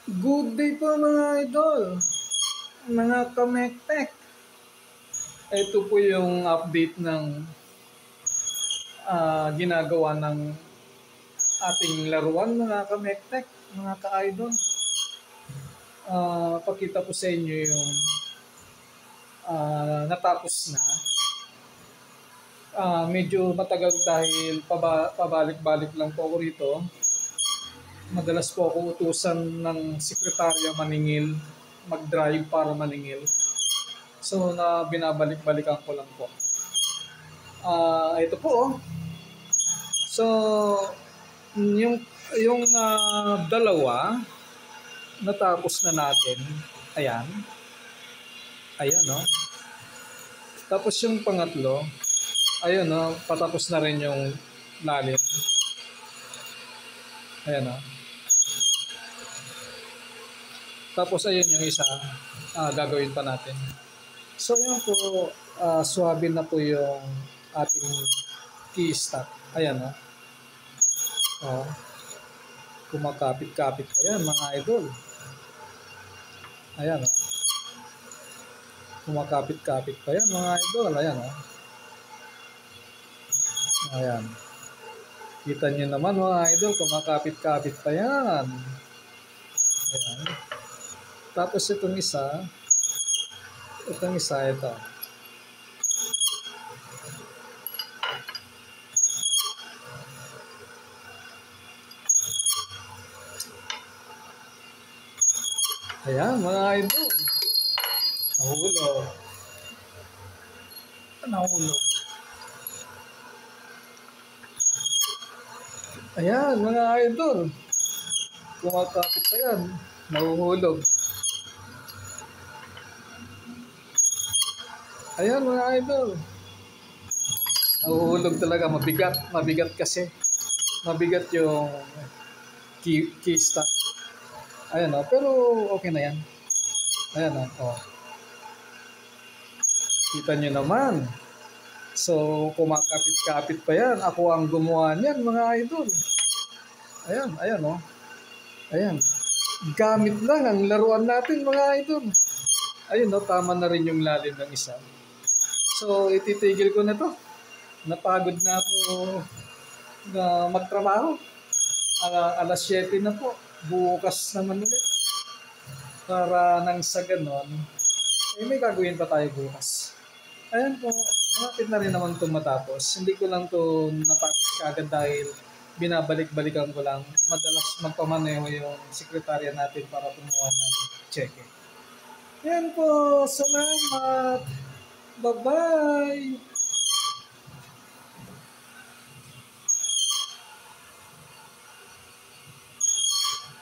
Good day po mga idol, mga kamektek. Ito po yung update ng ginagawa ng ating laruan mga kamektek, mga ka-idol. Pakita ko sa inyo yung natapos na. Medyo matagal dahil pabalik-balik lang po ako rito. Madalas po ako utusan ng sekretarya maningil, mag-drive para maningil. So, binabalik-balikan ko lang po. Ito po. So, yung dalawa, natapos na natin. Ayan. Ayan, no? Tapos yung pangatlo, ayun, no? Patapos na rin yung lalim. Ayan, no? Tapos, ayun yung isa, gagawin pa natin. So, yun po, swabe na po yung ating key stop. Ayan, no? Oh, kumakapit-kapit pa yan, mga idol. Ayan, oh. Kumakapit-kapit pa yan, mga idol. Ayan, oh. Ayan. Kita nyo naman, mga idol, kumakapit-kapit pa yan. Ayan. Tapos itong isa, ito. Ayan, mga idol. Nahulog. Ayan, mga idol. Kumakapit pa yan. Nahuhulog. Ayan, mga idol. Nahuhulog talaga. Mabigat kasi. Mabigat yung key stock. Ayan, oh. Pero okay na yan. Ayan, oh. Kita nyo naman. So, kumakapit-kapit pa yan. Ako ang gumawa niyan, mga idol. Ayan, oh. Ayan. Gamit lang ang laruan natin, mga idol. Ayun, no, tama na rin yung lalim ng isa. So, ititigil ko na to. Napagod na ako na magtrabaho. Alas 7 na po. Bukas naman ulit. Para nang sa ganon, may gagawin pa tayo bukas. Ayan po, malapit na rin naman itong matapos. Hindi ko lang to natapos kagad dahil binabalik-balikan ko lang. Madalas magpamaneho yung sekretarya natin para kumuha ng cheque. Yan po, salamat. Bye-bye.